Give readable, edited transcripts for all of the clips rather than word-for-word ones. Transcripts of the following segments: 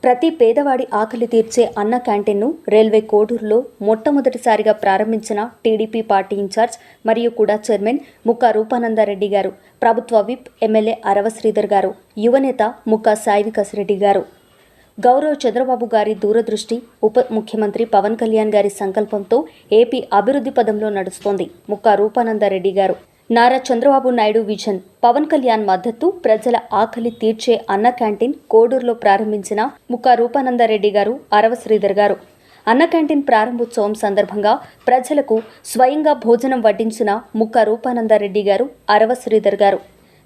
ప్రతి పేదవాడి ఆకలి తీర్చే అన్న క్యాంటీన్ను రైల్వే కోడూరులో మొట్టమొదటిసారిగా ప్రారంభించిన టీడీపీ పార్టీ ఇన్ఛార్జ్ మరియు కూడా చైర్మన్ ముక్కా రూపానందరెడ్డి గారు, ప్రభుత్వ విప్ ఎమ్మెల్యే అరవ శ్రీధర్ గారు, యువనేత ముక్కా సాయి వికాస్ రెడ్డి గారు. గౌరవ చంద్రబాబు గారి దూరదృష్టి, ఉప ముఖ్యమంత్రి పవన్ కళ్యాణ్ గారి సంకల్పంతో ఏపీ అభివృద్ధి పదంలో నడుస్తోంది. ముక్కా రూపానందరెడ్డి గారు, నారా చంద్రబాబు నాయుడు విజన్, పవన్ కళ్యాణ్ మద్దతు, ప్రజల ఆకలి తీర్చే అన్న క్యాంటీన్ కోడూరులో ప్రారంభించిన ముక్కా రూపానందరెడ్డి గారు, అరవ శ్రీధర్ గారు. అన్న క్యాంటీన్ ప్రారంభోత్సవం సందర్భంగా ప్రజలకు స్వయంగా భోజనం వడ్డించిన ముక్కా రూపానందరెడ్డి గారు, అరవ శ్రీధర్ గారు.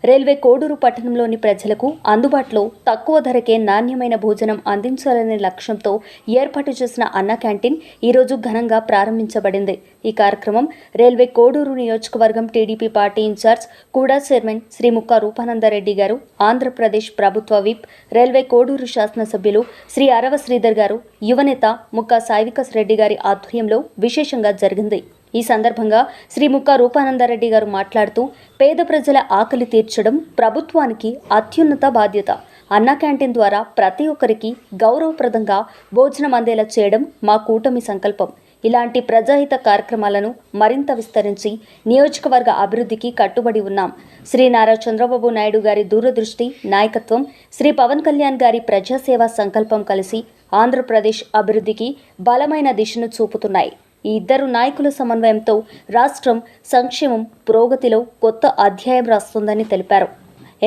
రైల్వే కోడూరు పట్టణంలోని ప్రజలకు అందుబాటులో తక్కువ ధరకే నాణ్యమైన భోజనం అందించాలనే లక్ష్యంతో ఏర్పాటు చేసిన అన్న క్యాంటీన్ ఈరోజు ఘనంగా ప్రారంభించబడింది. ఈ కార్యక్రమం రైల్వే కోడూరు నియోజకవర్గం టీడీపీ పార్టీ ఇన్ఛార్జ్ కూడా చైర్మన్ శ్రీ ముక్కా రూపానందరెడ్డి గారు, ఆంధ్రప్రదేశ్ ప్రభుత్వ విప్, రైల్వే కోడూరు శాసనసభ్యులు శ్రీ అరవ శ్రీధర్ గారు, యువనేత ముక్కా సాయి వికాస్ రెడ్డి గారి ఆధ్వర్యంలో విశేషంగా జరిగింది. ఈ సందర్భంగా శ్రీ ముక్కా రూపానందరెడ్డి గారు మాట్లాడుతూ, పేద ప్రజల ఆకలి తీర్చడం ప్రభుత్వానికి అత్యున్నత బాధ్యత. అన్న క్యాంటీన్ ద్వారా ప్రతి ఒక్కరికి గౌరవప్రదంగా భోజనం అందేలా చేయడం మా కూటమి సంకల్పం. ఇలాంటి ప్రజాహిత కార్యక్రమాలను మరింత విస్తరించి నియోజకవర్గ అభివృద్ధికి కట్టుబడి ఉన్నాం. శ్రీ నారా చంద్రబాబు నాయుడు గారి దూరదృష్టి, నాయకత్వం, శ్రీ పవన్ కళ్యాణ్ గారి ప్రజాసేవా సంకల్పం కలిసి ఆంధ్రప్రదేశ్ అభివృద్ధికి బలమైన దిశను చూపుతున్నాయి. ఈ ఇద్దరు నాయకుల సమన్వయంతో రాష్ట్రం సంక్షేమం, పురోగతిలో కొత్త అధ్యాయం రాస్తుందని తెలిపారు.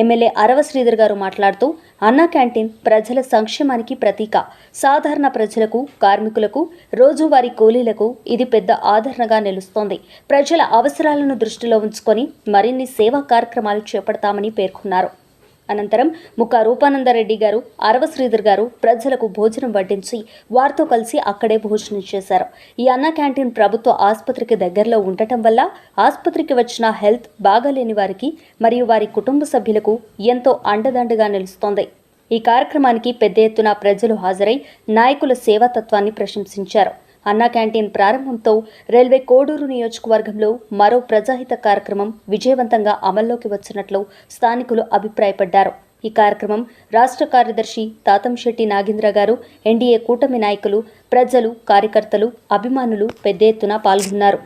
ఎమ్మెల్యే అరవ శ్రీధర్ గారు మాట్లాడుతూ, అన్న క్యాంటీన్ ప్రజల సంక్షేమానికి ప్రతీక. సాధారణ ప్రజలకు, కార్మికులకు, రోజువారీ కూలీలకు ఇది పెద్ద ఆదరణగా నిలుస్తోంది. ప్రజల అవసరాలను దృష్టిలో ఉంచుకొని మరిన్ని సేవా కార్యక్రమాలు చేపడతామని పేర్కొన్నారు. అనంతరం ముక్కా రూపానందరెడ్డి గారు, అరవ శ్రీధర్ గారు ప్రజలకు భోజనం వడ్డించి వారితో కలిసి అక్కడే భోజనం చేశారు. ఈ అన్న క్యాంటీన్ ప్రభుత్వ ఆసుపత్రికి దగ్గరలో ఉండటం వల్ల ఆసుపత్రికి వచ్చిన హెల్త్ బాగాలేని వారికి మరియు వారి కుటుంబ సభ్యులకు ఎంతో అండదండగా నిలుస్తోంది. ఈ కార్యక్రమానికి పెద్ద ఎత్తున ప్రజలు హాజరై నాయకుల సేవాతత్వాన్ని ప్రశంసించారు. అన్న క్యాంటీన్ ప్రారంభంతో రైల్వే కోడూరు నియోజకవర్గంలో మరో ప్రజాహిత కార్యక్రమం విజయవంతంగా అమల్లోకి వచ్చినట్లు స్థానికులు అభిప్రాయపడ్డారు. ఈ కార్యక్రమం రాష్ట్ర కార్యదర్శి తాతంశెట్టి నాగేంద్ర గారు, ఎన్డీఏ కూటమి నాయకులు, ప్రజలు, కార్యకర్తలు, అభిమానులు పెద్ద ఎత్తున పాల్గొన్నారు.